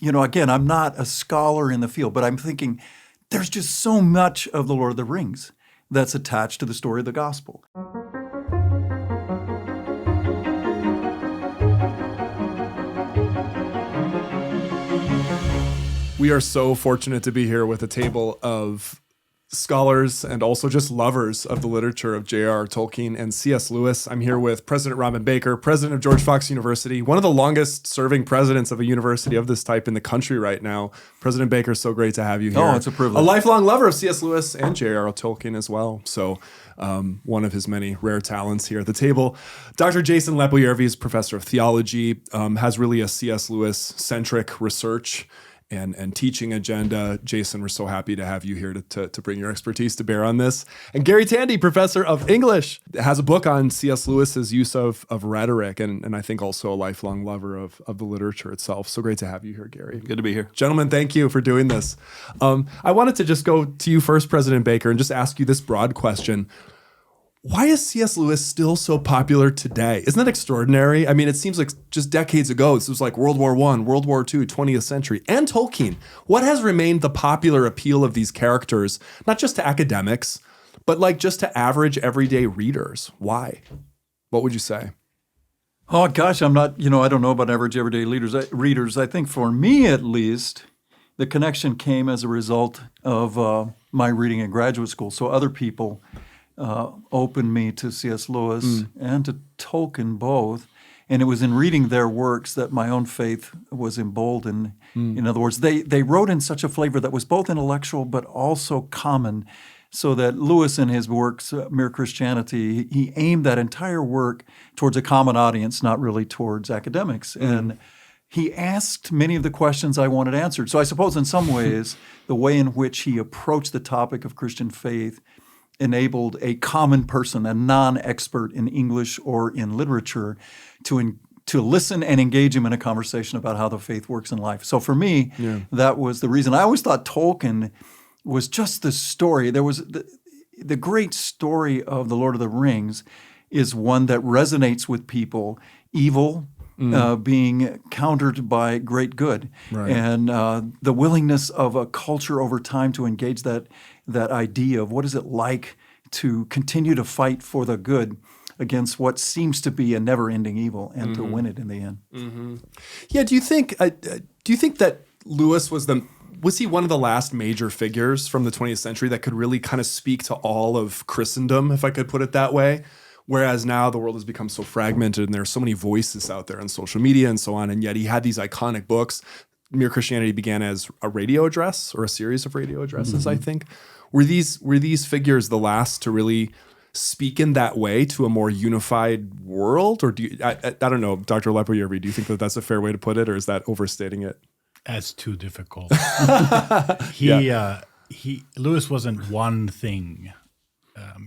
again, I'm not a scholar in the field, but I'm thinking there's just so much of The Lord of the Rings that's attached to the story of the gospel. We are so fortunate to be here with a table of scholars and also just lovers of the literature of J.R.R. Tolkien and C.S. Lewis. I'm here with President Robin Baker, president of George Fox University, one of the longest serving presidents of a university of this type in the country right now. President Baker, so great to have you here. Oh, it's a privilege. A lifelong lover of C.S. Lewis and J.R.R. Tolkien as well. So one of his many rare talents here at the table. Dr. Jason Lepojärvi is professor of theology, has really a C.S. Lewis-centric research and teaching agenda. Jason, we're so happy to have you here to bring your expertise to bear on this. And Gary Tandy, professor of English, has a book on C.S. Lewis's use of rhetoric, and I think also a lifelong lover of the literature itself. So great to have you here, Gary. Good to be here. Gentlemen, thank you for doing this. I wanted to just go to you first, President Baker, and just ask you this broad question. Why is C.S. Lewis still so popular today? Isn't that extraordinary? I mean, it seems like just decades ago, this was like World War I, World War II, 20th century, and Tolkien. What has remained the popular appeal of these characters, not just to academics, but like just to average everyday readers? Why? What would you say? Oh, gosh, I'm not, I don't know about average everyday readers. I think for me, at least, the connection came as a result of my reading in graduate school. So other people opened me to C.S. Lewis and to Tolkien both. And it was in reading their works that my own faith was emboldened. In other words, they wrote in such a flavor that was both intellectual but also common, so that Lewis in his works, Mere Christianity, he aimed that entire work towards a common audience, not really towards academics. And he asked many of the questions I wanted answered. So I suppose in some ways, the way in which he approached the topic of Christian faith enabled a common person, a non-expert in English or in literature, to listen and engage him in a conversation about how the faith works in life. So for me, that was the reason. I always thought Tolkien was just the story. There was the great story of The Lord of the Rings is one that resonates with people, evil being countered by great good. Right. And the willingness of a culture over time to engage that idea of what is it like to continue to fight for the good against what seems to be a never-ending evil and to win it in the end. Yeah, do you think that Lewis was he one of the last major figures from the 20th century that could really kind of speak to all of Christendom, if I could put it that way? Whereas now the world has become so fragmented and there are so many voices out there on social media and so on, and yet he had these iconic books. Mere Christianity began as a radio address or a series of radio addresses, I think. Were these figures the last to really speak in that way to a more unified world? Or do you, I don't know, Dr. Lepojärvi, do you think that that's a fair way to put it, or is that overstating it? That's too difficult. Lewis wasn't one thing.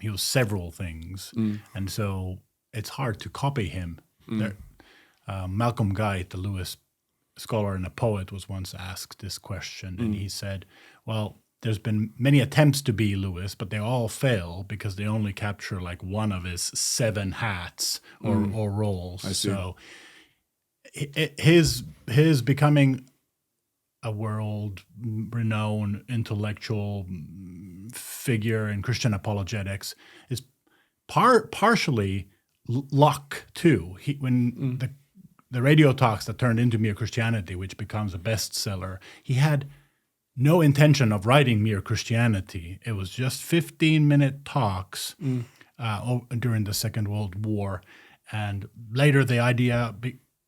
He was several things. And so it's hard to copy him. Malcolm Guy, the Lewis scholar and a poet, was once asked this question, and he said, well, there's been many attempts to be Lewis, but they all fail because they only capture like one of his 7 hats or roles. I see. So his becoming a world-renowned intellectual figure in Christian apologetics is partially luck too. When the radio talks that turned into Mere Christianity, which becomes a bestseller, he had no intention of writing Mere Christianity. It was just 15-minute talks during the Second World War. And later the idea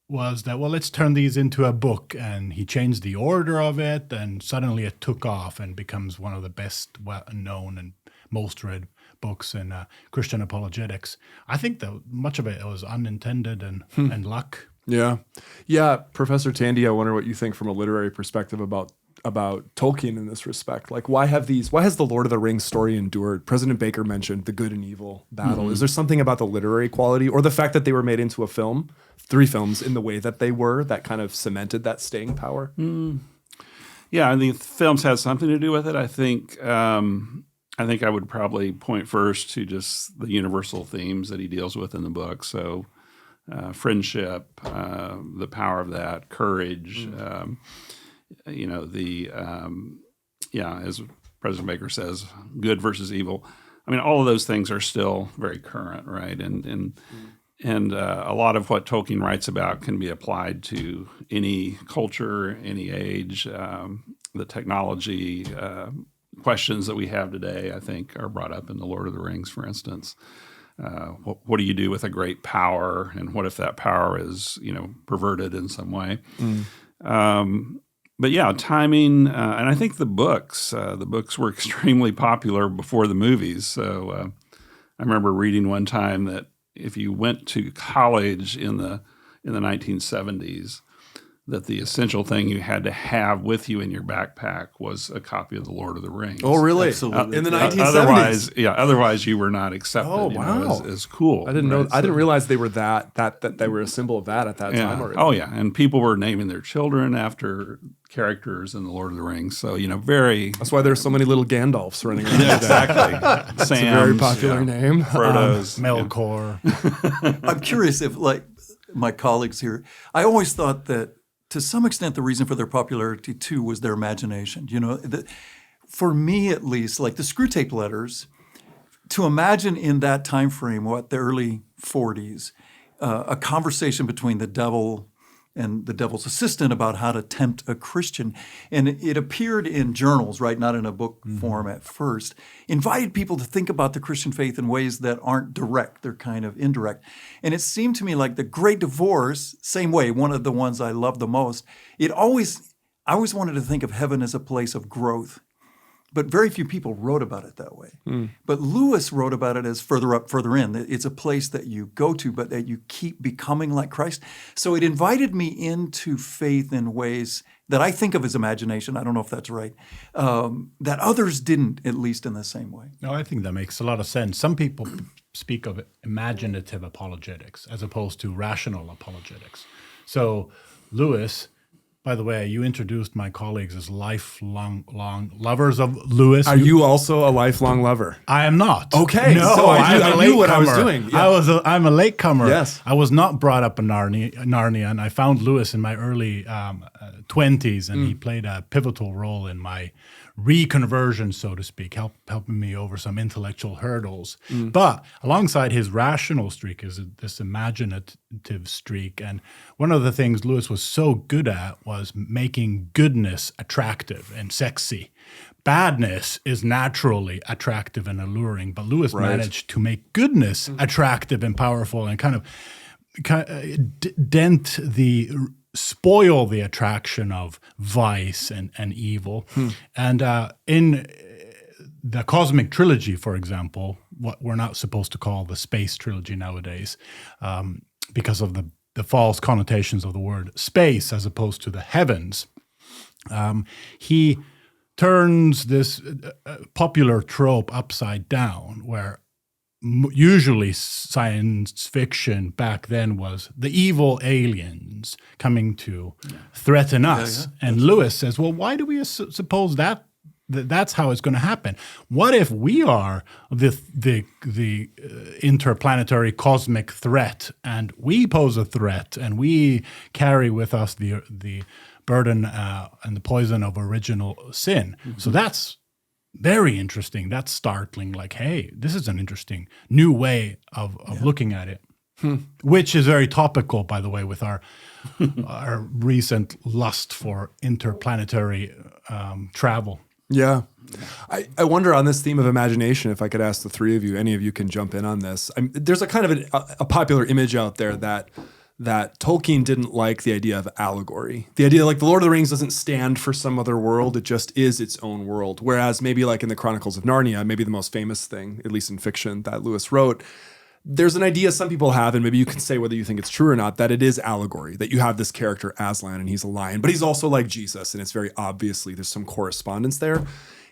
was that, well, let's turn these into a book. And he changed the order of it, and suddenly it took off and becomes one of the best known and most read books in Christian apologetics. I think that much of it was unintended and luck. Yeah. Professor Tandy, I wonder what you think from a literary perspective about Tolkien in this respect. Like, why has the Lord of the Rings story endured? President Baker mentioned the good and evil battle. Is there something about the literary quality or the fact that they were made into a film, 3 films in the way that they were, that kind of cemented that staying power? Yeah, I think films has something to do with it. I think I would probably point first to just the universal themes that he deals with in the book. So friendship, the power of that, courage, as President Baker says, good versus evil. I mean, all of those things are still very current, right? And a lot of what Tolkien writes about can be applied to any culture, any age. The technology questions that we have today, I think, are brought up in The Lord of the Rings, for instance. What do you do with a great power, and what if that power is, perverted in some way? But yeah, timing, and I think the books were extremely popular before the movies. So I remember reading one time that if you went to college in the 1970s, that the essential thing you had to have with you in your backpack was a copy of The Lord of the Rings. Oh, really? Absolutely. In the 1970s? Otherwise you were not accepted. Oh, wow. As cool. I didn't know. right? I didn't realize they were that they were a symbol of that at that Yeah. time already. Oh, yeah. And people were naming their children after characters in The Lord of the Rings. So, very... That's why there's so many little Gandalfs running around. Exactly. It's a very popular name. Frodo's. Melkor. I'm curious if, like my colleagues here, I always thought that to some extent the reason for their popularity too was their imagination. For me at least, like the Screwtape Letters, to imagine in that time frame, the early 40s, a conversation between the devil and the devil's assistant about how to tempt a Christian. And it appeared in journals, right, not in a book form at first, invited people to think about the Christian faith in ways that aren't direct, they're kind of indirect. And it seemed to me like The Great Divorce, same way, one of the ones I love the most, I always wanted to think of heaven as a place of growth. But very few people wrote about it that way. But Lewis wrote about it as further up, further in. It's a place that you go to, but that you keep becoming like Christ. So it invited me into faith in ways that I think of as imagination. I don't know if that's right. That others didn't, at least in the same way. No, I think that makes a lot of sense. Some people speak of imaginative apologetics as opposed to rational apologetics. So Lewis, by the way, you introduced my colleagues as lifelong lovers of Lewis. Are you also a lifelong lover? I am not. Okay, no, so I'm I a knew what I was latecomer. doing. Yeah. I'm a latecomer. Yes. I was not brought up in Narnia, and I found Lewis in my early 20s, and he played a pivotal role in my reconversion, so to speak, helping me over some intellectual hurdles. But alongside his rational streak is this imaginative streak. And one of the things Lewis was so good at was making goodness attractive and sexy. Badness is naturally attractive and alluring, but Lewis managed to make goodness attractive and powerful and kind of spoil the attraction of vice and evil. And in the Cosmic Trilogy, for example, what we're not supposed to call the Space Trilogy nowadays, because of the false connotations of the word space as opposed to the heavens, he turns this popular trope upside down, where usually science fiction back then was the evil aliens coming to threaten us. And Lewis says, well, why do we suppose that's how it's going to happen? What if we are the interplanetary cosmic threat, and we pose a threat, and we carry with us the burden and the poison of original sin? So that's very interesting. That's startling. Like, hey, this is an interesting new way of looking at it, which is very topical, by the way, with our recent lust for interplanetary travel. Yeah. I wonder on this theme of imagination, if I could ask the three of you, any of you can jump in on this. There's a kind of a popular image out there that Tolkien didn't like the idea of allegory. The idea like the Lord of the Rings doesn't stand for some other world. It just is its own world. Whereas maybe like in the Chronicles of Narnia, maybe the most famous thing, at least in fiction, that Lewis wrote, there's an idea some people have, and maybe you can say whether you think it's true or not, that it is allegory, that you have this character Aslan and he's a lion, but he's also like Jesus, and it's very obviously there's some correspondence there.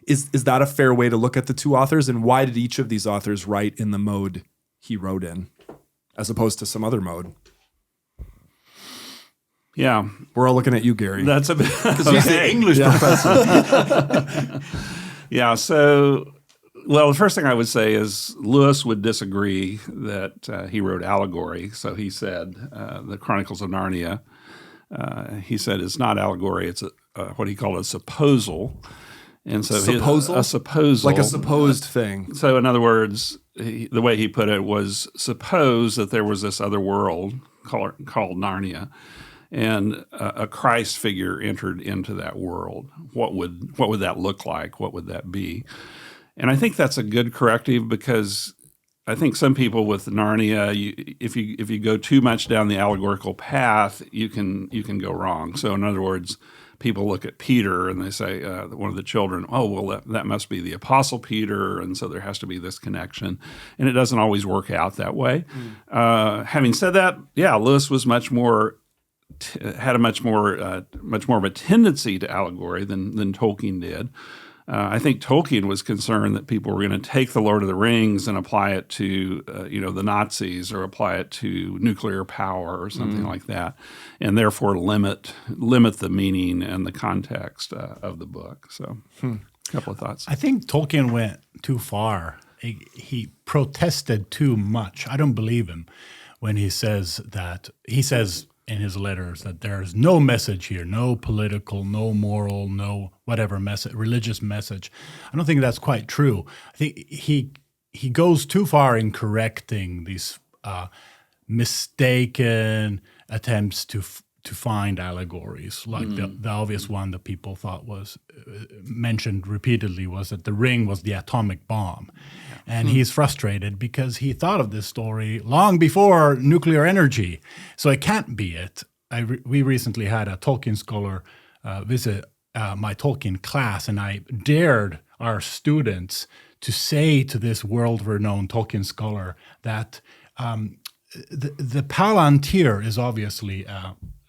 Is that a fair way to look at the two authors, and why did each of these authors write in the mode he wrote in, as opposed to some other mode? Yeah. We're all looking at you, Gary. That's a bit... Because he's the English professor. Yeah, so... Well, the first thing I would say is Lewis would disagree that he wrote Allegory. So he said the Chronicles of Narnia, he said it's not allegory, what he called a supposal. And so Supposal? a supposal. Like a supposed thing. So in other words, the way he put it was, suppose that there was this other world called Narnia, and a Christ figure entered into that world. What would that look like? What would that be? And I think that's a good corrective, because I think some people with Narnia, if you go too much down the allegorical path, you can go wrong. So in other words, people look at Peter and they say, one of the children, oh, well, that must be the Apostle Peter, and so there has to be this connection. And it doesn't always work out that way. Having said that, yeah, Lewis was had a much more of a tendency to allegory than Tolkien did. I think Tolkien was concerned that people were going to take the Lord of the Rings and apply it to the Nazis, or apply it to nuclear power or something like that, and therefore limit the meaning and the context of the book. So, a couple of thoughts. I think Tolkien went too far. He protested too much. I don't believe him when he says in his letters that there's no message here, no political, no moral, no whatever message, religious message. I don't think that's quite true. I think he goes too far in correcting these mistaken attempts to find allegories, like the obvious one that people thought was mentioned repeatedly was that the ring was the atomic bomb. And he's frustrated because he thought of this story long before nuclear energy. So it can't be it. We recently had a Tolkien scholar visit my Tolkien class, and I dared our students to say to this world-renowned Tolkien scholar that the Palantir is obviously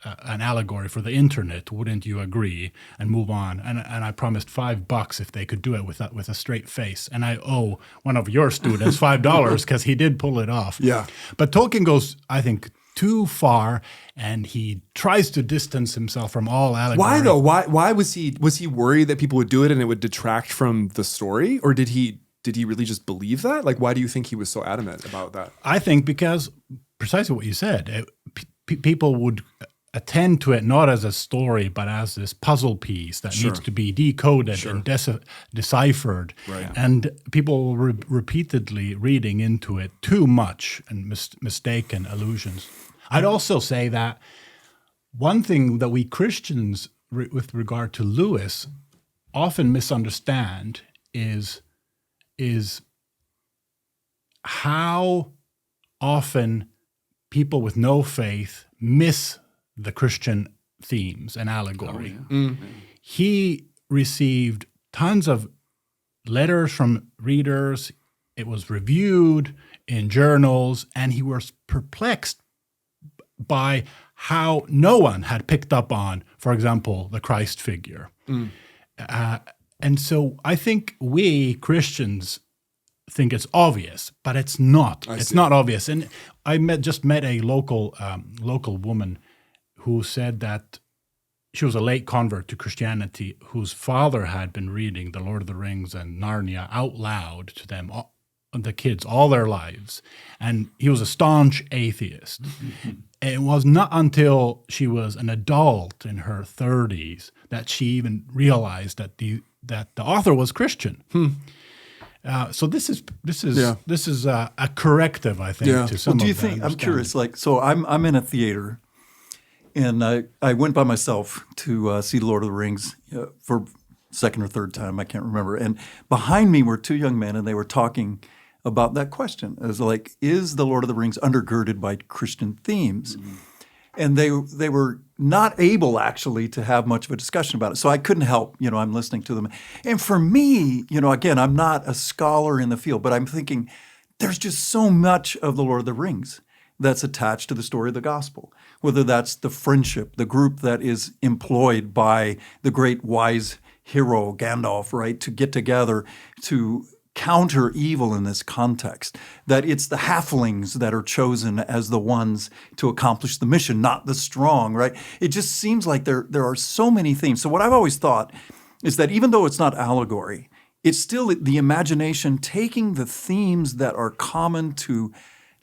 an allegory for the internet, wouldn't you agree? And move on. And I promised $5 if they could do it with a straight face. And I owe one of your students $5 because he did pull it off. Yeah. But Tolkien goes, I think, too far, and he tries to distance himself from all allegory. Why though? Why was he worried that people would do it and it would detract from the story, or did he really just believe that? Like, why do you think he was so adamant about that? I think because precisely what you said, people would attend to it not as a story, but as this puzzle piece that needs to be decoded and deciphered. Right. And people were repeatedly reading into it too much and mistaken allusions. I'd also say that one thing that we Christians, with regard to Lewis, often misunderstand is how often people with no faith miss the Christian themes and allegory. He received tons of letters from readers. It was reviewed in journals, and he was perplexed by how no one had picked up on, for example, the Christ figure. And so I think we Christians think it's obvious, but it's not. It's not obvious. And I just met a local woman who said that she was a late convert to Christianity, whose father had been reading The Lord of the Rings and Narnia out loud to them, the kids, all their lives. And he was a staunch atheist. It was not until she was an adult in her 30s that she even realized that the author was Christian. So this is a corrective, I think, to some do you of that think? I'm curious. Like, so I'm in a theater, and I went by myself to see The Lord of the Rings for second or third time. I can't remember. And behind me were two young men, and they were talking about that question. It was like, is The Lord of the Rings undergirded by Christian themes? And they were not able actually to have much of a discussion about it. So I couldn't help, I'm listening to them. And for me, again, I'm not a scholar in the field, but I'm thinking there's just so much of The Lord of the Rings that's attached to the story of the gospel, whether that's the friendship, the group that is employed by the great wise hero Gandalf, right, to get together to counter evil in this context, that it's the halflings that are chosen as the ones to accomplish the mission, not the strong, right? It just seems like there are so many themes. So what I've always thought is that even though it's not allegory, it's still the imagination taking the themes that are common to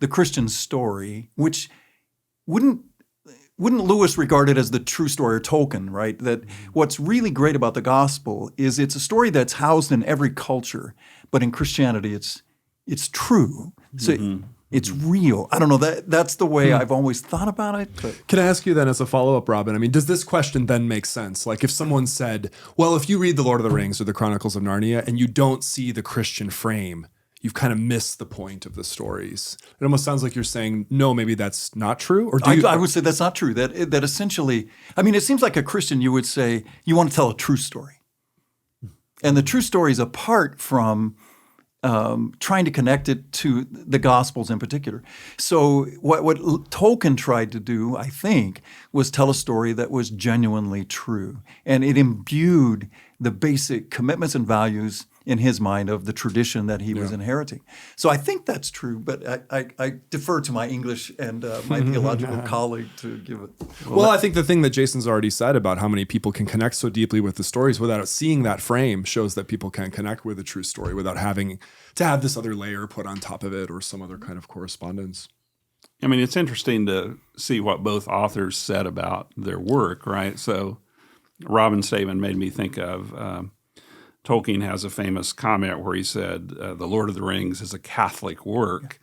the Christian story, which wouldn't wouldn't Lewis regard it as the true story, or Tolkien, right? That what's really great about the gospel is it's a story that's housed in every culture, but in Christianity, it's true. So it's real. I don't know. That's the way I've always thought about it. But. Can I ask you then as a follow-up, Robin? I mean, does this question then make sense? Like if someone said, well, if you read The Lord of the Rings or The Chronicles of Narnia and you don't see the Christian frame, you've kind of missed the point of the stories. It almost sounds like you're saying, no, maybe that's not true. Or I would say that's not true. That essentially, I mean, it seems like a Christian, you would say, you want to tell a true story. And the true story is apart from trying to connect it to the Gospels in particular. So what Tolkien tried to do, I think, was tell a story that was genuinely true. And it imbued the basic commitments and values in his mind of the tradition that he was inheriting. So I think that's true, but I defer to my English and my theological colleague to give it. Well, I think the thing that Jason's already said about how many people can connect so deeply with the stories without seeing that frame shows that people can connect with a true story without having to have this other layer put on top of it or some other kind of correspondence. I mean, it's interesting to see what both authors said about their work, right? So Robin's statement made me think of Tolkien has a famous comment where he said, The Lord of the Rings is a Catholic work,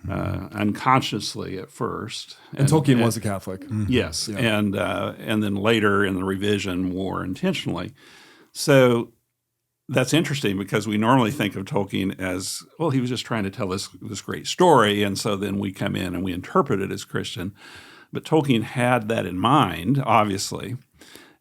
unconsciously at first. And Tolkien was a Catholic. Yes, Yeah. and then later in the revision more intentionally. So that's interesting because we normally think of Tolkien as, well, he was just trying to tell this great story, and so then we come in and we interpret it as Christian. But Tolkien had that in mind, obviously.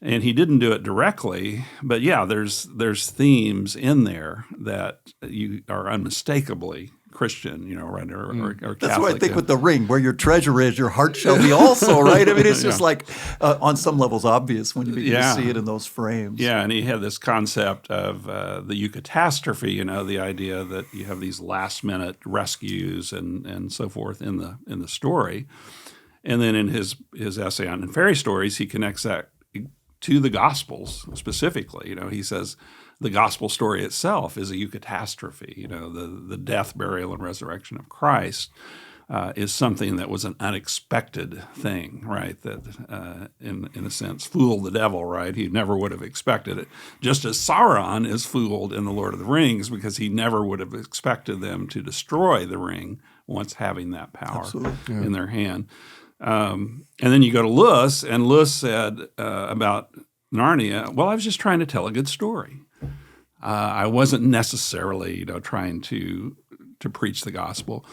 And he didn't do it directly, but yeah, there's themes in there that you are unmistakably Christian, you know, right? Or Catholic. That's what I think with the ring, where your treasure is, your heart shall be also, right? I mean, it's just like on some levels obvious when you begin to see it in those frames. Yeah, and he had this concept of the eucatastrophe, you know, the idea that you have these last-minute rescues and so forth in the story. And then in his essay on fairy stories, he connects that to the Gospels specifically. You know, he says the Gospel story itself is a eucatastrophe. You know, the death, burial, and resurrection of Christ is something that was an unexpected thing, right? That, in a sense, fooled the devil, right? He never would have expected it. Just as Sauron is fooled in The Lord of the Rings because he never would have expected them to destroy the ring once having that power in their hand. And then you go to Lewis, and Lewis said about Narnia, well, I was just trying to tell a good story. I wasn't necessarily, you know, trying to preach the gospel.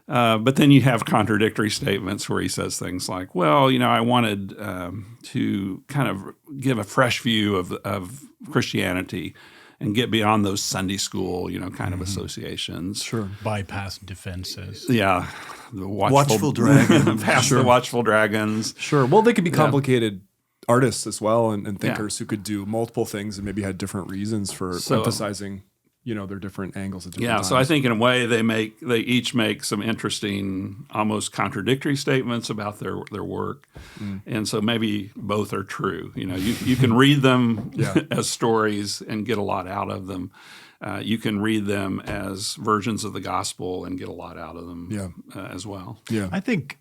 But then you have contradictory statements where he says things like, well, you know, I wanted to kind of give a fresh view of Christianity and get beyond those Sunday school, you know, kind of associations. Sure. Bypass defenses. Yeah. The Watchful dragon. Past the watchful dragons. Sure. Well, they could be complicated artists as well and thinkers who could do multiple things and maybe had different reasons for emphasizing, you know, their different angles at different times. So I think in a way they each make some interesting, almost contradictory statements about their work. And so maybe both are true. You know, you can read them as stories and get a lot out of them. You can read them as versions of the gospel and get a lot out of them as well. Yeah, I think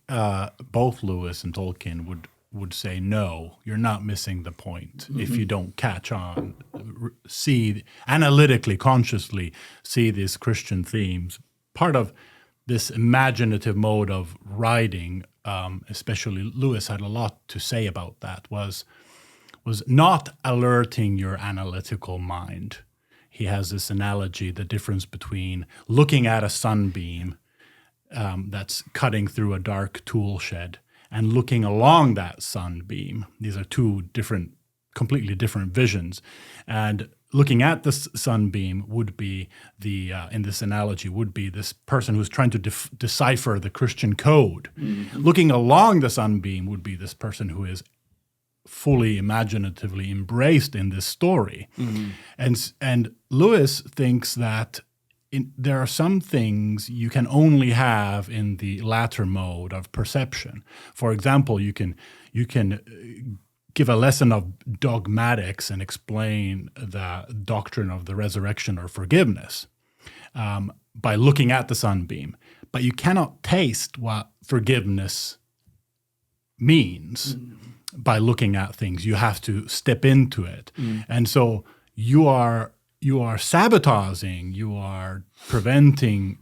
both Lewis and Tolkien would say, no, you're not missing the point if you don't catch on, see, analytically, consciously see these Christian themes. Part of this imaginative mode of writing, especially Lewis had a lot to say about that, was not alerting your analytical mind. He has this analogy, the difference between looking at a sunbeam that's cutting through a dark tool shed and looking along that sunbeam. These are two completely different visions. And looking at the sunbeam would be in this analogy, would be this person who's trying to decipher the Christian code. Mm-hmm. Looking along the sunbeam would be this person who is fully imaginatively embraced in this story. Mm-hmm. And Lewis thinks that there are some things you can only have in the latter mode of perception. For example, you can give a lesson of dogmatics and explain the doctrine of the resurrection or forgiveness by looking at the sunbeam. But you cannot taste what forgiveness means by looking at things. You have to step into it. And so you are sabotaging, you are preventing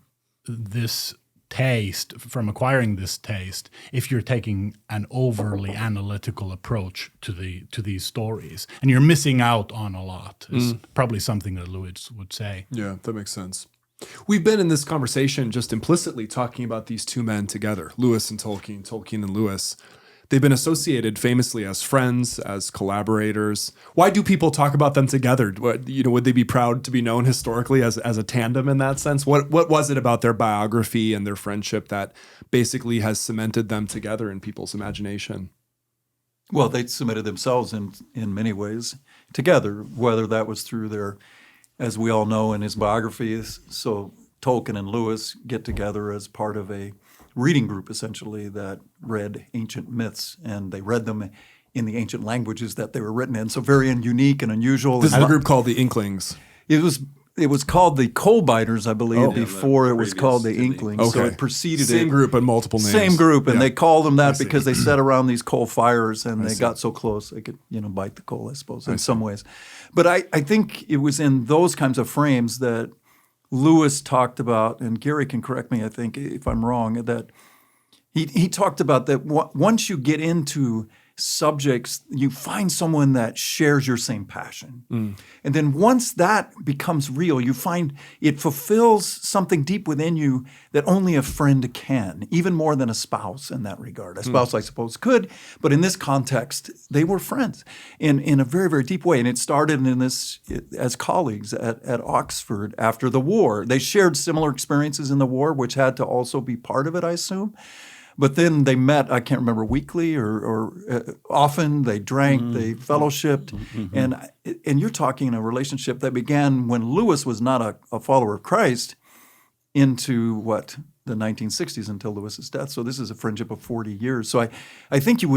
this taste from acquiring this taste if you're taking an overly analytical approach to these stories, and you're missing out on a lot. Is probably something that Lewis would say. Yeah, that makes sense. We've been in this conversation just implicitly talking about these two men together, Lewis and Tolkien, Tolkien and Lewis. They've been associated famously as friends, as collaborators. Why do people talk about them together? Would they be proud to be known historically as a tandem in that sense? What was it about their biography and their friendship that basically has cemented them together in people's imagination? Well, they submitted themselves in many ways together, whether that was through their, as we all know in his biographies, so Tolkien and Lewis get together as part of a reading group, essentially, that read ancient myths, and they read them in the ancient languages that they were written in. So very unique and unusual. This is a group called the Inklings. It was called the Coal-Biters, I believe, before it was previous called the to the Inklings. Okay. So it preceded Same it. group, but multiple names. Same group, and Yeah. they called them that see. because they sat around these coal fires and they see. got so close they could, bite the coal, I suppose, in some ways. But I think it was in those kinds of frames that Lewis talked about, and Gary can correct me, I think, if I'm wrong, that he talked about that once you get into subjects, you find someone that shares your same passion. And then once that becomes real, you find it fulfills something deep within you that only a friend can, even more than a spouse in that regard. A spouse, I suppose, could, but in this context, they were friends in a very, very deep way. And it started in this as colleagues at Oxford after the war. They shared similar experiences in the war, which had to also be part of it, I assume. But then they met, I can't remember, weekly or often. They drank, they fellowshipped. And you're talking a relationship that began when Lewis was not a follower of Christ into the 1960s until Lewis's death. So this is a friendship of 40 years. So I think you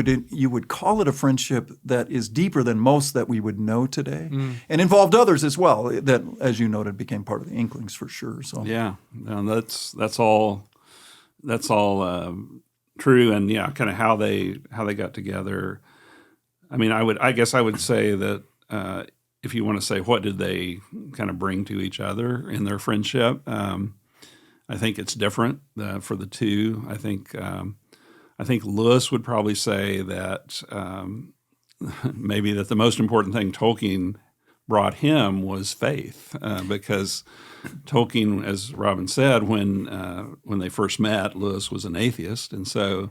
would call it a friendship that is deeper than most that we would know today, and involved others as well that, as you noted, became part of the Inklings for sure. So Yeah, and that's all true, and kind of how they got together. I mean, I guess I would say that if you want to say what did they kind of bring to each other in their friendship, I think it's different for the two. I think Lewis would probably say that maybe that the most important thing Tolkien brought him was faith, because Tolkien, as Robin said, when they first met, Lewis was an atheist, and so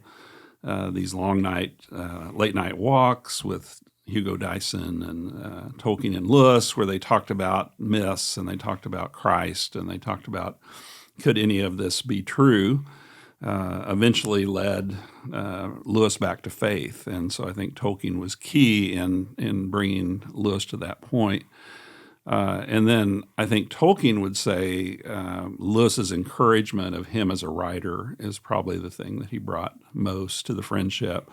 these late night walks with Hugo Dyson and Tolkien and Lewis, where they talked about myths and they talked about Christ and they talked about could any of this be true, eventually led Lewis back to faith. And so I think Tolkien was key in bringing Lewis to that point. And then I think Tolkien would say Lewis's encouragement of him as a writer is probably the thing that he brought most to the friendship.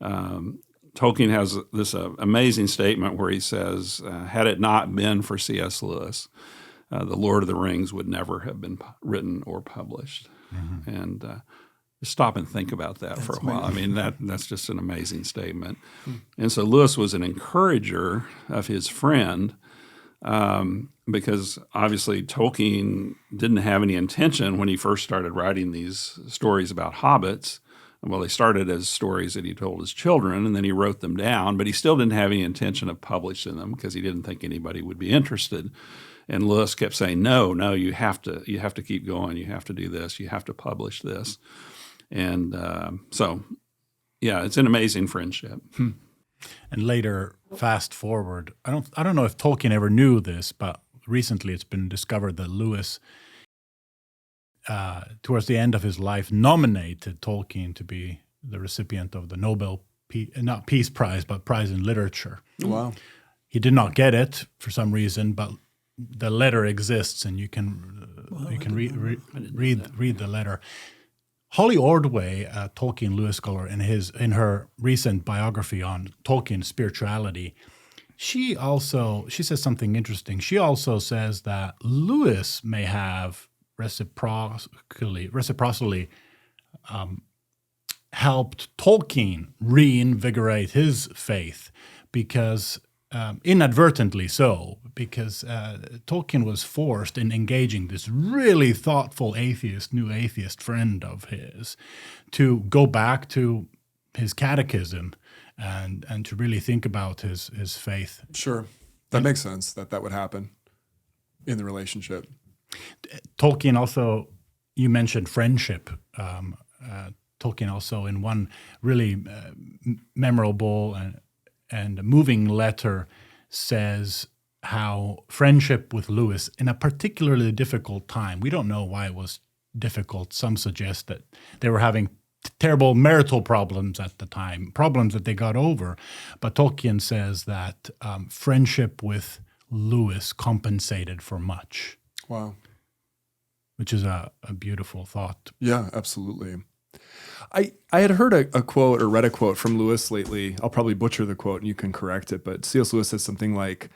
Tolkien has this amazing statement where he says, had it not been for C.S. Lewis, The Lord of the Rings would never have been written or published. And just stop and think about that for a while. I mean, that's just an amazing statement. And so Lewis was an encourager of his friend, because obviously Tolkien didn't have any intention when he first started writing these stories about hobbits. Well, they started as stories that he told his children, and then he wrote them down, but he still didn't have any intention of publishing them because he didn't think anybody would be interested. And Lewis kept saying, no, you have to keep going. You have to do this. You have to publish this. And so, it's an amazing friendship. And later, fast forward, I don't know if Tolkien ever knew this, but recently it's been discovered that Lewis, towards the end of his life, nominated Tolkien to be the recipient of the Nobel not Peace Prize, but Prize in Literature. Wow. He did not get it for some reason, but the letter exists, and you can read the letter. Holly Ordway, a Tolkien Lewis scholar, in her recent biography on Tolkien's spirituality, she says something interesting. She also says that Lewis may have reciprocally helped Tolkien reinvigorate his faith because inadvertently so, because Tolkien was forced in engaging this really thoughtful new atheist friend of his to go back to his catechism and to really think about his faith. Sure. That makes sense that would happen in the relationship. Tolkien also, you mentioned friendship. Tolkien also in one really memorable and moving letter says how friendship with Lewis in a particularly difficult time, we don't know why it was difficult. Some suggest that they were having terrible marital problems at the time, problems that they got over. But Tolkien says that friendship with Lewis compensated for much. Wow. Which is a beautiful thought. Yeah, absolutely. I had heard a quote or read a quote from Lewis lately. I'll probably butcher the quote and you can correct it, but C.S. Lewis says something like,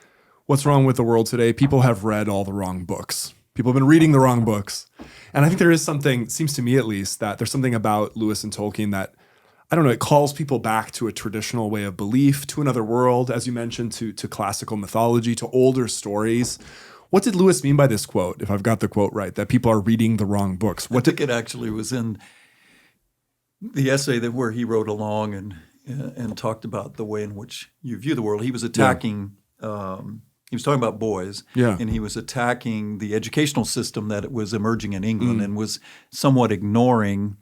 "What's wrong with the world today? People have read all the wrong books. People have been reading the wrong books." And I think there is something, seems to me at least, that there's something about Lewis and Tolkien that, I don't know, it calls people back to a traditional way of belief, to another world, as you mentioned, to classical mythology, to older stories. What did Lewis mean by this quote, if I've got the quote right, that people are reading the wrong books? I think it actually was in the essay where he wrote along and talked about the way in which you view the world. He was attacking, he was talking about boys, and he was attacking the educational system that was emerging in England and was somewhat ignoring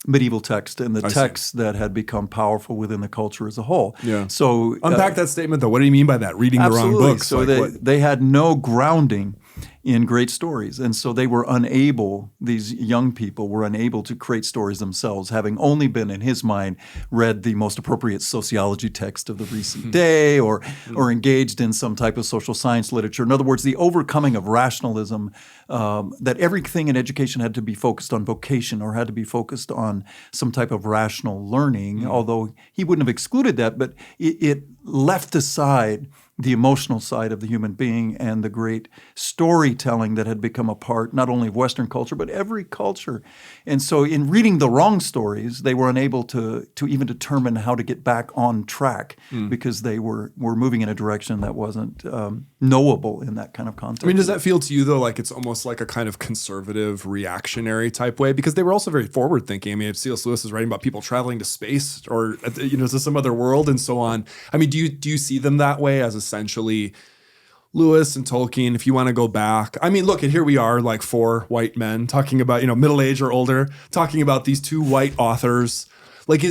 medieval text and the texts that had become powerful within the culture as a whole. Yeah. So unpack that statement, though. What do you mean by that? Reading the wrong books? So they had no grounding in great stories. And so they were unable, these young people were unable to create stories themselves, having only been, in his mind, read the most appropriate sociology text of the recent day or engaged in some type of social science literature. In other words, the overcoming of rationalism, that everything in education had to be focused on vocation or had to be focused on some type of rational learning, although he wouldn't have excluded that, but it left aside the emotional side of the human being and the great storytelling that had become a part not only of Western culture, but every culture. And so in reading the wrong stories, they were unable to even determine how to get back on track because they were moving in a direction that wasn't knowable in that kind of context. I mean, does that feel to you, though, like it's almost like a kind of conservative, reactionary type way? Because they were also very forward-thinking. I mean, if C.S. Lewis is writing about people traveling to space or, to some other world and so on. I mean, do you see them that way as essentially Lewis and Tolkien, if you want to go back? I mean, look, and here we are, like four white men talking about, middle age or older, talking about these two white authors. Like,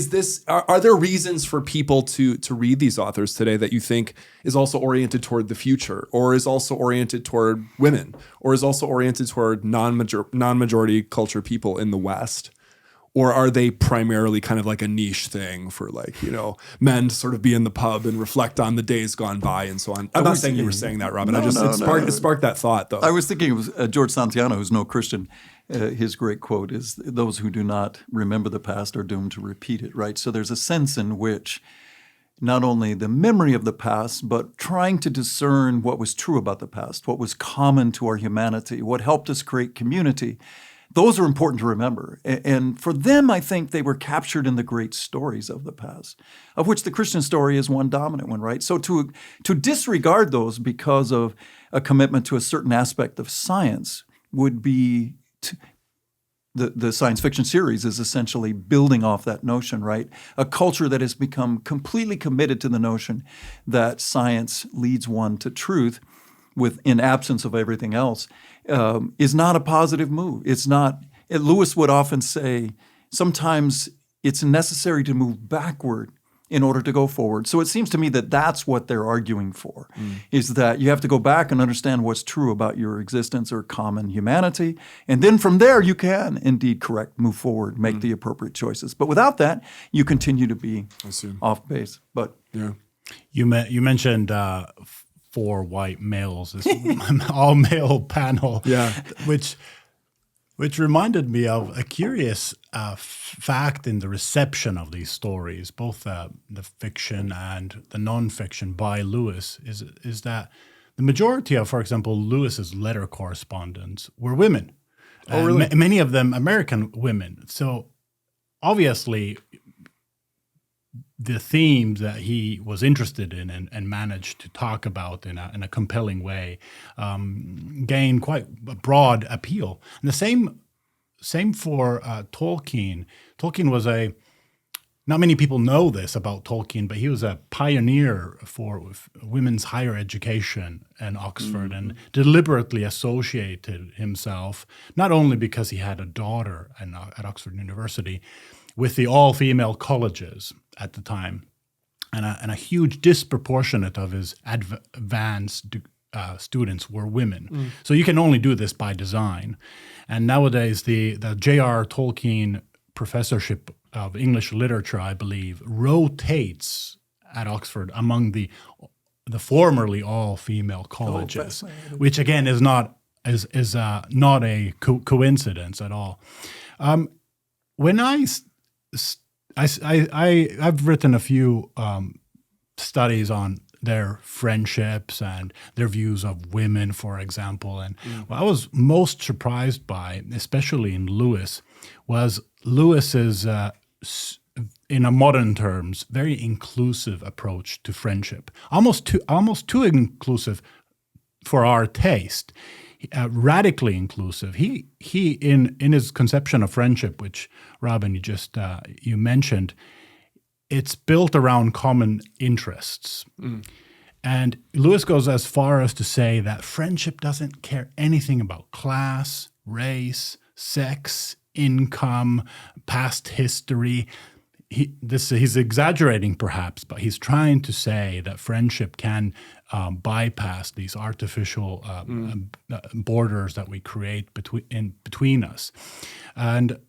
are there reasons for people to read these authors today that you think is also oriented toward the future, or is also oriented toward women, or is also oriented toward non-majority culture people in the West? Or are they primarily kind of like a niche thing for men to sort of be in the pub and reflect on the days gone by and so on? I'm not saying you were saying that, Robin. It sparked that thought, though. I was thinking it was George Santayana, who's no Christian. His great quote is, "Those who do not remember the past are doomed to repeat it," right? So there's a sense in which not only the memory of the past, but trying to discern what was true about the past, what was common to our humanity, what helped us create community. Those are important to remember. And for them, I think they were captured in the great stories of the past, of which the Christian story is one dominant one, right? So to disregard those because of a commitment to a certain aspect of science would be the science fiction series is essentially building off that notion, right? A culture that has become completely committed to the notion that science leads one to truth in absence of everything else, is not a positive move. It's not. Lewis would often say, sometimes it's necessary to move backward in order to go forward. So it seems to me that that's what they're arguing for, is that you have to go back and understand what's true about your existence or common humanity. And then from there, you can indeed move forward, make the appropriate choices. But without that, you continue to be off base. But yeah, you mentioned four white males, this all-male panel, which reminded me of a curious fact in the reception of these stories, both the fiction and the nonfiction by Lewis, is that the majority of, for example, Lewis's letter correspondents were women. Oh, really? Many of them American women. So obviously, the themes that he was interested in and managed to talk about in a compelling way gained quite a broad appeal. And the same for Tolkien. Tolkien was not many people know this about Tolkien, but he was a pioneer for women's higher education in Oxford and deliberately associated himself, not only because he had a daughter at Oxford University, with the all-female colleges at the time, and a huge disproportionate of his advanced students were women. So you can only do this by design. And nowadays, the J.R.R. Tolkien Professorship of English Literature, I believe, rotates at Oxford among the formerly all-female colleges, which again is not a coincidence at all. When I've written a few studies on their friendships and their views of women, for example. And what I was most surprised by, especially in Lewis, was Lewis's, in a modern terms, very inclusive approach to friendship. Almost too inclusive for our taste. Radically inclusive. He in his conception of friendship, which Robin you mentioned, it's built around common interests. And Lewis goes as far as to say that friendship doesn't care anything about class, race, sex, income, past history. He's exaggerating perhaps, but he's trying to say that friendship can bypass these artificial borders that we create between us, and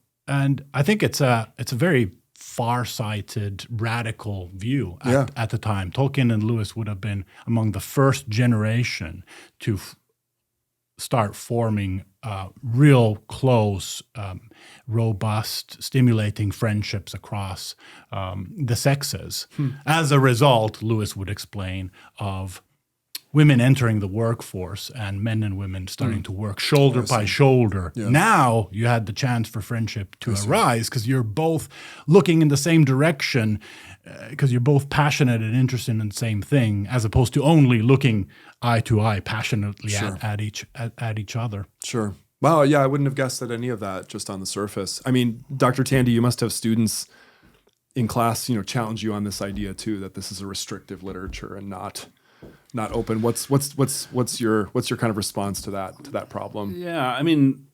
I think it's a very far-sighted, radical view at the time. Tolkien and Lewis would have been among the first generation to start forming real close, robust, stimulating friendships across the sexes. As a result, Lewis would explain, of women entering the workforce and men and women starting to work shoulder by shoulder. Yeah. Now you had the chance for friendship to arise because you're both looking in the same direction, because you're both passionate and interested in the same thing, as opposed to only looking eye to eye passionately at each other. Sure. Wow. Yeah, I wouldn't have guessed at any of that just on the surface. I mean, Dr. Tandy, you must have students in class, challenge you on this idea too, that this is a restrictive literature and not open. What's your kind of response to that problem? Yeah, I mean,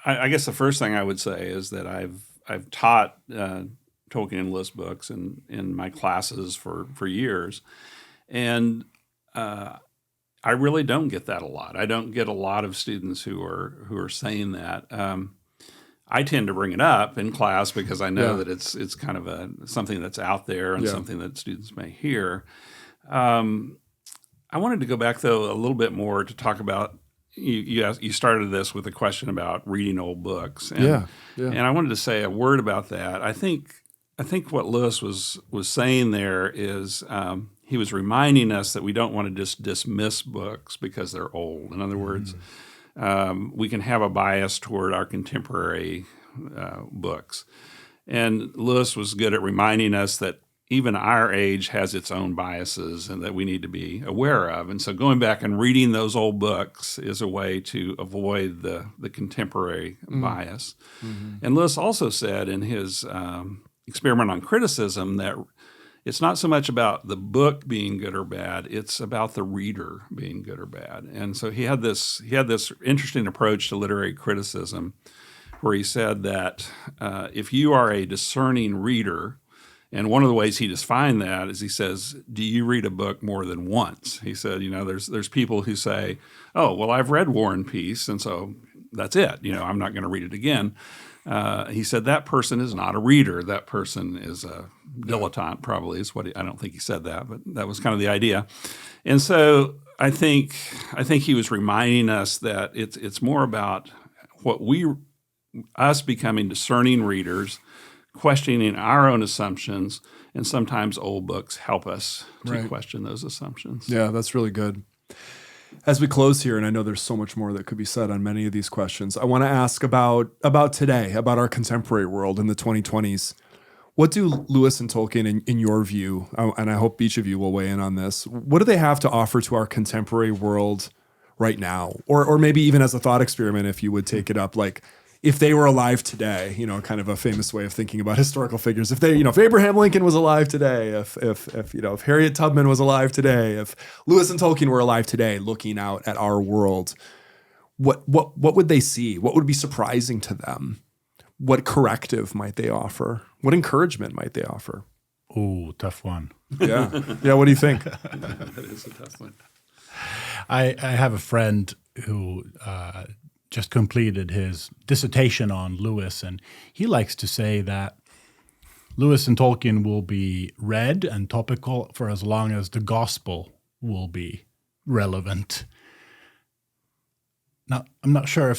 I guess the first thing I would say is that I've taught Tolkien and Lewis books in my classes for years, and I really don't get that a lot. I don't get a lot of students who are saying that. I tend to bring it up in class because I know that it's kind of something that's out there and something that students may hear. I wanted to go back, though, a little bit more to talk about, you started this with a question about reading old books. And, and I wanted to say a word about that. I think what Lewis was saying there is he was reminding us that we don't want to just dismiss books because they're old. In other words, we can have a bias toward our contemporary books. And Lewis was good at reminding us that even our age has its own biases and that we need to be aware of. And so going back and reading those old books is a way to avoid the contemporary bias. And Lewis also said in his experiment on criticism that it's not so much about the book being good or bad, it's about the reader being good or bad. And so he had this interesting approach to literary criticism where he said that if you are a discerning reader, and one of the ways he defined that is he says, do you read a book more than once? He said, there's people who say, oh, well, I've read War and Peace, and so that's it. I'm not going to read it again. He said that person is not a reader. That person is a dilettante, probably is what I don't think he said that, but that was kind of the idea. And so I think he was reminding us that it's more about us becoming discerning readers, questioning our own assumptions, and sometimes old books help us to question those assumptions. Yeah, that's really good. As we close here, and I know there's so much more that could be said on many of these questions, I want to ask about today, about our contemporary world in the 2020s. What do Lewis and Tolkien, in your view, and I hope each of you will weigh in on this, what do they have to offer to our contemporary world right now? Or maybe even as a thought experiment, if you would take it up, like if they were alive today, kind of a famous way of thinking about historical figures. If if Abraham Lincoln was alive today, if Harriet Tubman was alive today, if Lewis and Tolkien were alive today, looking out at our world, what would they see? What would be surprising to them? What corrective might they offer? What encouragement might they offer? Oh, tough one. Yeah. What do you think? That is a tough one. I have a friend who just completed his dissertation on Lewis, and he likes to say that Lewis and Tolkien will be read and topical for as long as the gospel will be relevant. Now, I'm not sure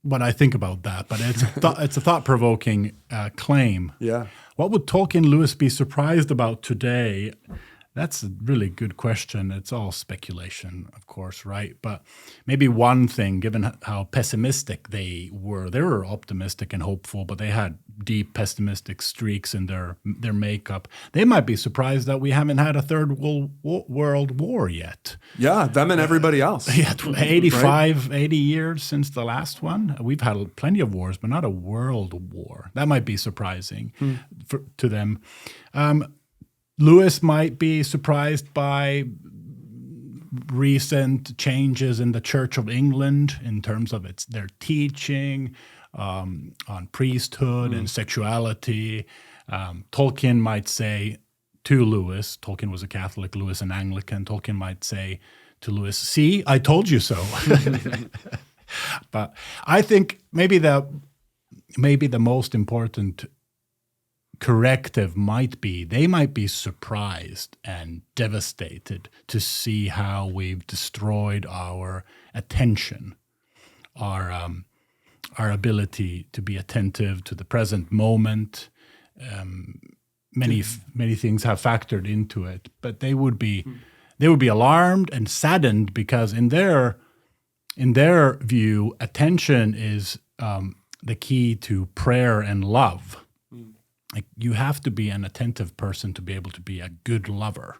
what I think about that, but it's a thought-provoking claim. Yeah. What would Tolkien Lewis be surprised about today? That's a really good question. It's all speculation, of course, right? But maybe one thing, given how pessimistic they were optimistic and hopeful, but they had deep pessimistic streaks in their makeup. They might be surprised that we haven't had a third world war yet. Yeah, them and everybody else. Yeah, 85, 80 years since the last one. We've had plenty of wars, but not a world war. That might be surprising to them. Lewis might be surprised by recent changes in the Church of England in terms of their teaching on priesthood and sexuality. Tolkien might say to Lewis, Tolkien was a Catholic, Lewis an Anglican, Tolkien might say to Lewis, "See, I told you so." But I think maybe the most important corrective they might be surprised and devastated to see how we've destroyed our attention, our ability to be attentive to the present moment. Many things have factored into it, but they would be alarmed and saddened because in their view, attention is the key to prayer and love. Like you have to be an attentive person to be able to be a good lover.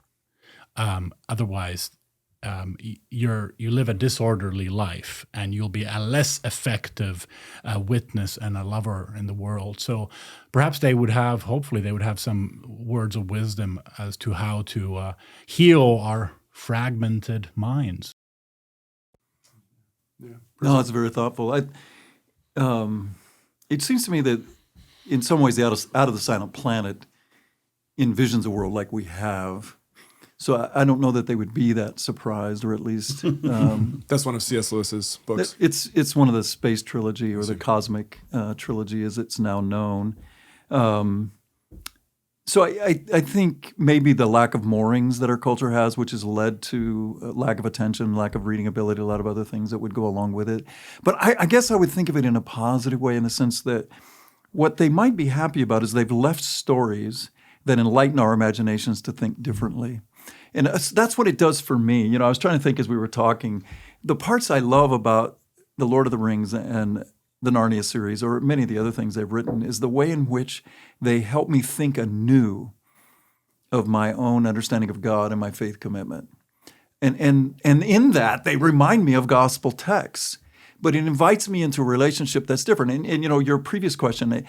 Otherwise, you live a disorderly life, and you'll be a less effective witness and a lover in the world. So perhaps hopefully they would have some words of wisdom as to how to heal our fragmented minds. Yeah. No, that's very thoughtful. It seems to me that in some ways, the out of the Silent Planet envisions a world like we have. So I don't know that they would be that surprised, or at least that's one of C.S. Lewis's books. It's one of the space trilogy or the cosmic trilogy, as it's now known. So I think maybe the lack of moorings that our culture has, which has led to lack of attention, lack of reading ability, a lot of other things that would go along with it. But I guess I would think of it in a positive way, in the sense that what they might be happy about is they've left stories that enlighten our imaginations to think differently. And that's what it does for me. I was trying to think as we were talking, the parts I love about The Lord of the Rings and the Narnia series, or many of the other things they've written, is the way in which they help me think anew of my own understanding of God and my faith commitment. And in that, they remind me of gospel texts. But it invites me into a relationship that's different. And your previous question,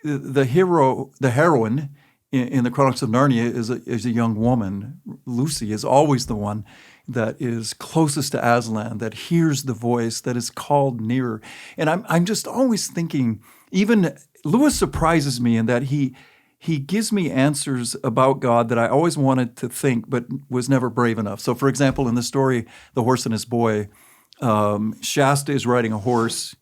the heroine in the Chronicles of Narnia is a young woman. Lucy is always the one that is closest to Aslan, that hears the voice, that is called nearer. And I'm just always thinking, even Lewis surprises me in that he gives me answers about God that I always wanted to think, but was never brave enough. So, for example, in the story, The Horse and His Boy, Shasta is riding a horse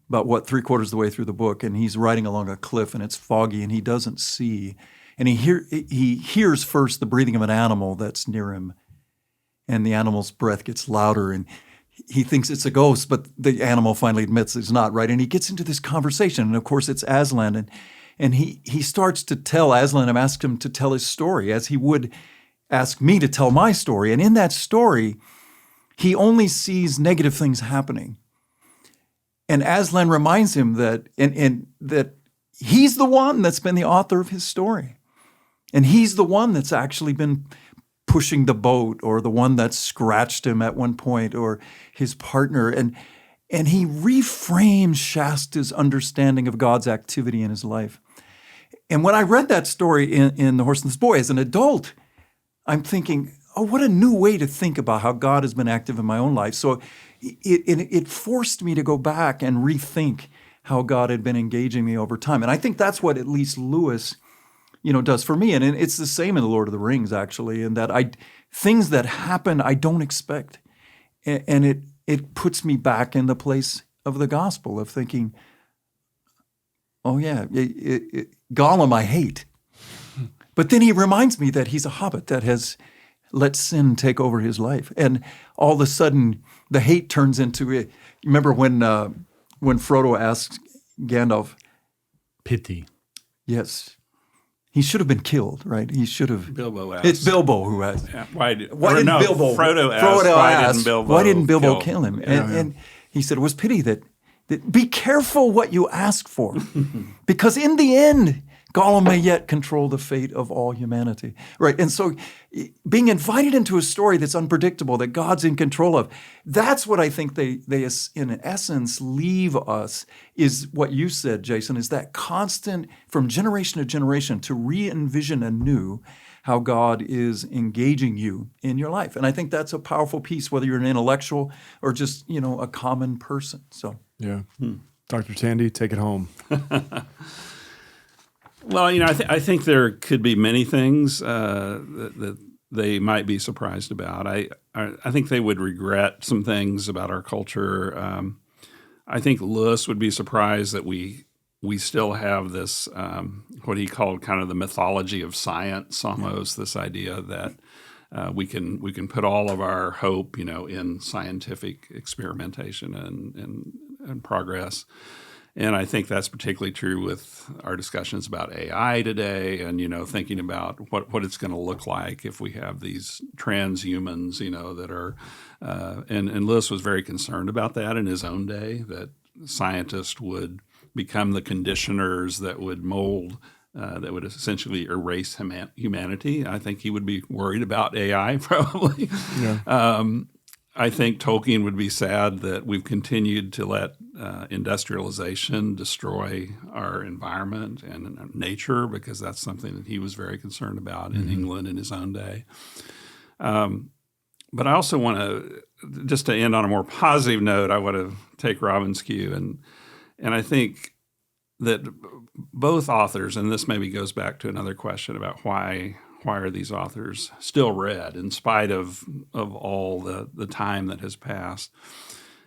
about 3/4 of the way through the book, and he's riding along a cliff, and it's foggy, and he doesn't see. And he hears first the breathing of an animal that's near him, and the animal's breath gets louder, and he thinks it's a ghost, but the animal finally admits it's not, right? And he gets into this conversation, and of course it's Aslan, and he starts to tell Aslan, and asks him to tell his story, as he would ask me to tell my story. And in that story, He only sees negative things happening. And Aslan reminds him that, and that he's the one that's been the author of his story. And he's the one that's actually been pushing the boat, or the one that scratched him at one point, or his partner. And he reframes Shasta's understanding of God's activity in his life. And when I read that story in The Horse and the Boy as an adult, I'm thinking, oh, what a new way to think about how God has been active in my own life. So it forced me to go back and rethink how God had been engaging me over time. And I think that's what at least Lewis, does for me. And it's the same in The Lord of the Rings, actually, in that things that happen I don't expect. And it puts me back in the place of the gospel, of thinking, oh yeah, Gollum I hate. But then he reminds me that he's a hobbit that has let sin take over his life. And all of a sudden, the hate turns into, remember when Frodo asks Gandalf? Pity. Yes. He should have been killed, right? He should have. Bilbo asked. It's Bilbo who asked. Yeah, why didn't Bilbo? Frodo asked. Why didn't Bilbo kill him? And he said it was pity that be careful what you ask for, because in the end, Gollum may yet control the fate of all humanity, right? And so being invited into a story that's unpredictable, that God's in control of, that's what I think they in essence leave us, is what you said, Jason, is that constant, from generation to generation, to re-envision anew how God is engaging you in your life. And I think that's a powerful piece, whether you're an intellectual or just, a common person. So yeah. Dr. Tandy, take it home. Well, I think there could be many things that they might be surprised about. I think they would regret some things about our culture. I think Lewis would be surprised that we still have this what he called kind of the mythology of science, almost this idea that we can put all of our hope, in scientific experimentation and progress. And I think that's particularly true with our discussions about AI today, and thinking about what it's going to look like if we have these transhumans, that are. And Lewis was very concerned about that in his own day, that scientists would become the conditioners that would mold, that would essentially erase humanity. I think he would be worried about AI probably. Yeah. I think Tolkien would be sad that we've continued to let industrialization destroy our environment and nature, because that's something that he was very concerned about in England in his own day. But I also want to, just to end on a more positive note, I want to take Robin's cue. And I think that both authors, and this maybe goes back to another question about why are these authors still read in spite of all the time that has passed.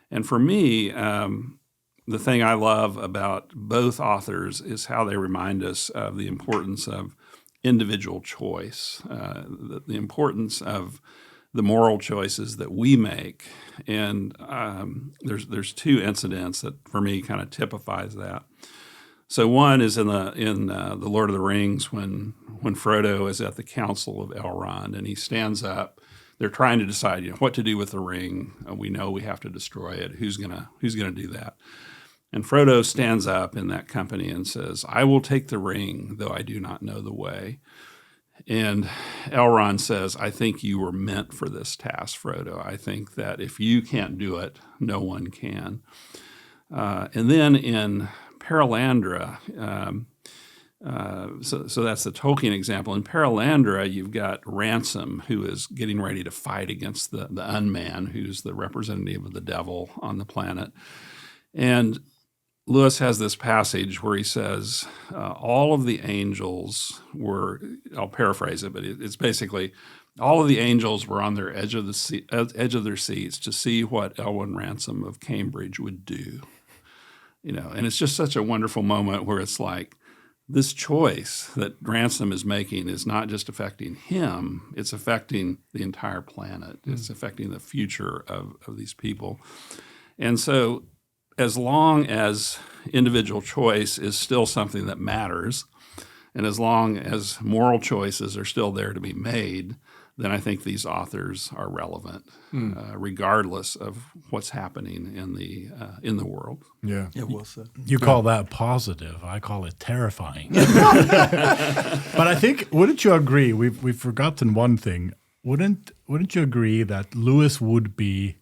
And for me, the thing I love about both authors is how they remind us of the importance of individual choice, the importance of the moral choices that we make. And there's two incidents that for me kind of typifies that. So one is in the Lord of the Rings when Frodo is at the Council of Elrond and he stands up. They're trying to decide, what to do with the ring. We know we have to destroy it. Who's gonna do that? And Frodo stands up in that company and says, "I will take the ring, though I do not know the way." And Elrond says, "I think you were meant for this task, Frodo. I think that if you can't do it, no one can." And then in Paralandra, so that's the Tolkien example. In Paralandra, you've got Ransom, who is getting ready to fight against the Unman, who's the representative of the devil on the planet. And Lewis has this passage where he says, all of the angels were, I'll paraphrase it, but it's basically, all of the angels were on their edge of their seats to see what Elwyn Ransom of Cambridge would do. And it's just such a wonderful moment where it's like, this choice that Ransom is making is not just affecting him, it's affecting the entire planet. It's affecting the future of these people. And so as long as individual choice is still something that matters, and as long as moral choices are still there to be made, then I think these authors are relevant, regardless of what's happening in the world. Yeah. Yeah, well said. You call that positive. I call it terrifying. But I think, wouldn't you agree? We've forgotten one thing. Wouldn't you agree that Lewis would be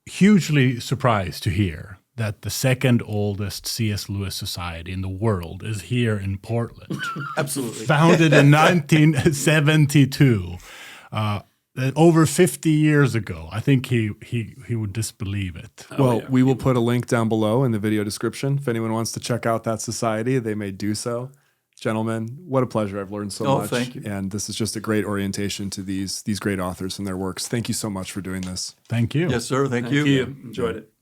hugely surprised to hear that the second oldest C.S. Lewis Society in the world is here in Portland? Absolutely. Founded in 1972. Over 50 years ago. I think he would disbelieve it. Well, we will put a link down below in the video description. If anyone wants to check out that society, they may do so. Gentlemen, what a pleasure. I've learned so much. Thank you. And this is just a great orientation to these great authors and their works. Thank you so much for doing this. Thank you. Yes, sir. Thank Thank you. Enjoyed it.